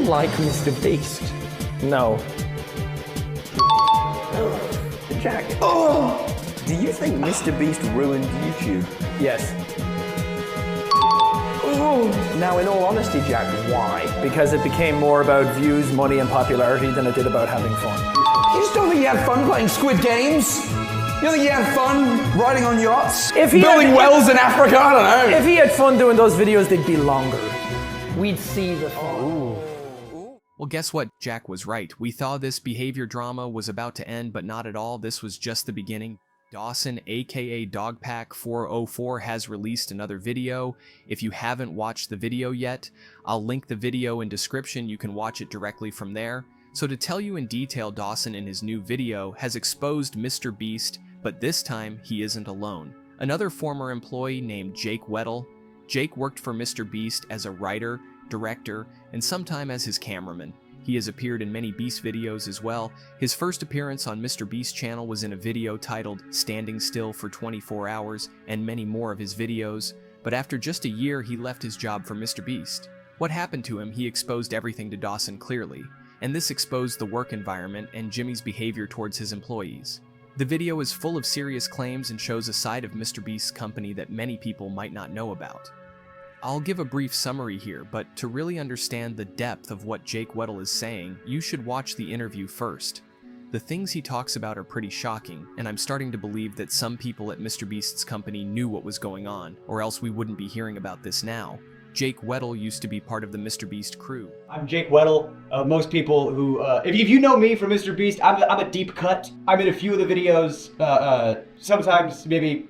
like MrBeast? No. Jack. Oh! Do you think MrBeast ruined YouTube? Yes. Ooh. Now, in all honesty, Jack, why? Because it became more about views, money, and popularity than it did about having fun. You just don't think you had fun playing Squid Games? You don't think you had fun riding on yachts? Building wells in Africa? I don't know. If he had fun doing those videos, they'd be longer. We'd see the fun. Ooh. Well, guess what? Jack was right. We thought this behavior drama was about to end, but not at all. This was just the beginning. Dawson, aka Dogpack404, has released another video. If you haven't watched the video yet, I'll link the video in description. You can watch it directly from there. So to tell you in detail, Dawson in his new video has exposed MrBeast, but this time he isn't alone. Another former employee named Jake Weddle. Jake worked for MrBeast as a writer, director, and sometime as his cameraman. He has appeared in many Beast videos as well. His first appearance on MrBeast channel was in a video titled Standing Still for 24 Hours, and many more of his videos. But after just a year, he left his job for MrBeast. What happened to him? He exposed everything to Dawson clearly, and this exposed the work environment and Jimmy's behavior towards his employees. The video is full of serious claims and shows a side of MrBeast's company that many people might not know about. I'll give a brief summary here, but to really understand the depth of what Jake Weddle is saying, you should watch the interview first. The things he talks about are pretty shocking, and I'm starting to believe that some people at MrBeast's company knew what was going on, or else we wouldn't be hearing about this now. Jake Weddle used to be part of the MrBeast crew. I'm Jake Weddle. Most people who, if you know me from MrBeast, I'm a deep cut. I'm in a few of the videos, sometimes maybe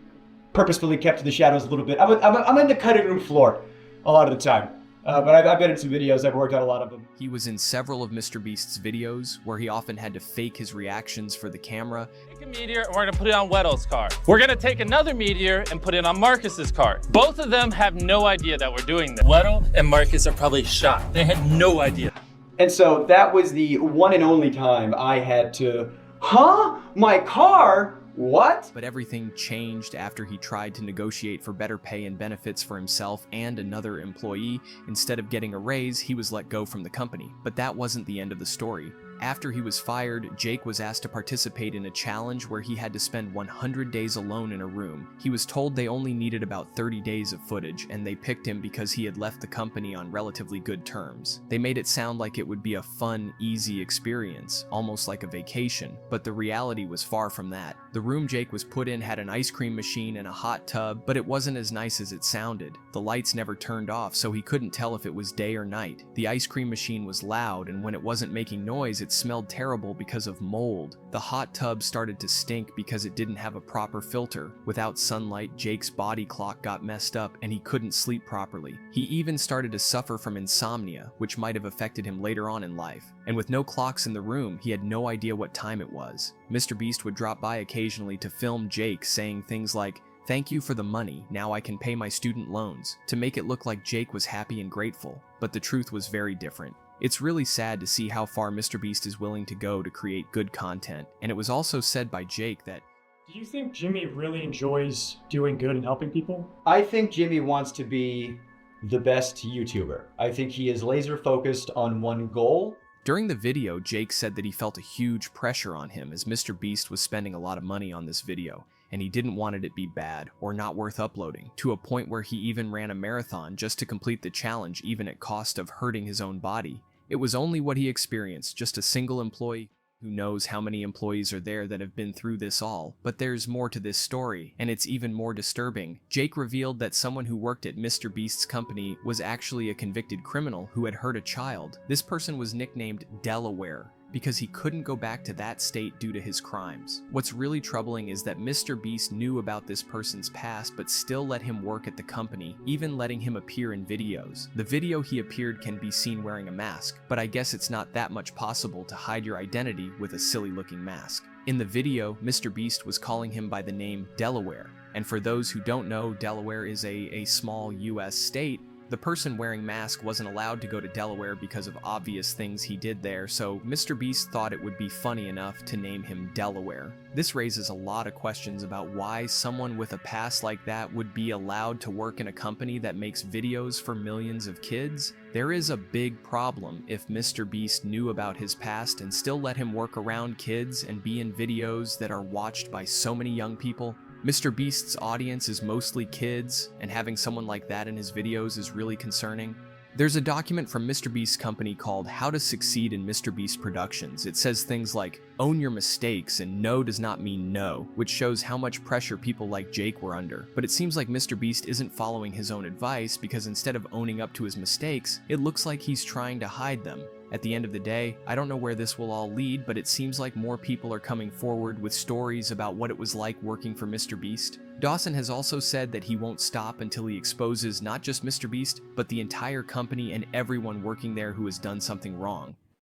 purposefully kept to the shadows a little bit. I'm in the cutting room floor a lot of the time. But I've been in some videos, I've worked on a lot of them. He was in several of MrBeast's videos, where he often had to fake his reactions for the camera. Take a meteor and we're gonna put it on Weddle's car. We're gonna take another meteor and put it on Marcus's car. Both of them have no idea that we're doing this. Weddle and Marcus are probably shocked. They had no idea. And so that was the one and only time I had to, huh? My car? What? But everything changed after he tried to negotiate for better pay and benefits for himself and another employee. Instead of getting a raise, he was let go from the company. But that wasn't the end of the story. After he was fired, Jake was asked to participate in a challenge where he had to spend 100 days alone in a room. He was told they only needed about 30 days of footage, and they picked him because he had left the company on relatively good terms. They made it sound like it would be a fun, easy experience, almost like a vacation, but the reality was far from that. The room Jake was put in had an ice cream machine and a hot tub, but it wasn't as nice as it sounded. The lights never turned off, so he couldn't tell if it was day or night. The ice cream machine was loud, and when it wasn't making noise, it smelled terrible because of mold. The hot tub started to stink because it didn't have a proper filter. Without sunlight, Jake's body clock got messed up and he couldn't sleep properly. He even started to suffer from insomnia, which might have affected him later on in life. And with no clocks in the room, he had no idea what time it was. MrBeast would drop by occasionally to film Jake saying things like, "Thank you for the money, now I can pay my student loans," to make it look like Jake was happy and grateful. But the truth was very different. It's really sad to see how far MrBeast is willing to go to create good content, and it was also said by Jake that, "Do you think Jimmy really enjoys doing good and helping people?" I think Jimmy wants to be the best YouTuber. I think he is laser focused on one goal. During the video, Jake said that he felt a huge pressure on him as MrBeast was spending a lot of money on this video, and he didn't want it to be bad or not worth uploading, to a point where he even ran a marathon just to complete the challenge, even at cost of hurting his own body. It was only what he experienced, just a single employee. Who knows how many employees are there that have been through this all, but there's more to this story, and it's even more disturbing. Jake revealed that someone who worked at MrBeast's company was actually a convicted criminal who had hurt a child. This person was nicknamed Delaware, because he couldn't go back to that state due to his crimes. What's really troubling is that MrBeast knew about this person's past but still let him work at the company, even letting him appear in videos. The video he appeared can be seen wearing a mask, but I guess it's not that much possible to hide your identity with a silly looking mask. In the video, MrBeast was calling him by the name Delaware, and for those who don't know, Delaware is a small US state The person wearing mask wasn't allowed to go to Delaware because of obvious things he did there, so MrBeast thought it would be funny enough to name him Delaware. This raises a lot of questions about why someone with a past like that would be allowed to work in a company that makes videos for millions of kids. There is a big problem if MrBeast knew about his past and still let him work around kids and be in videos that are watched by so many young people. MrBeast's audience is mostly kids, and having someone like that in his videos is really concerning. There's a document from MrBeast's company called How to Succeed in MrBeast Productions. It says things like, own your mistakes, and no does not mean no, which shows how much pressure people like Jake were under. But it seems like MrBeast isn't following his own advice, because instead of owning up to his mistakes, it looks like he's trying to hide them. At the end of the day, I don't know where this will all lead, but it seems like more people are coming forward with stories about what it was like working for MrBeast. Dawson has also said that he won't stop until he exposes not just MrBeast, but the entire company and everyone working there who has done something wrong.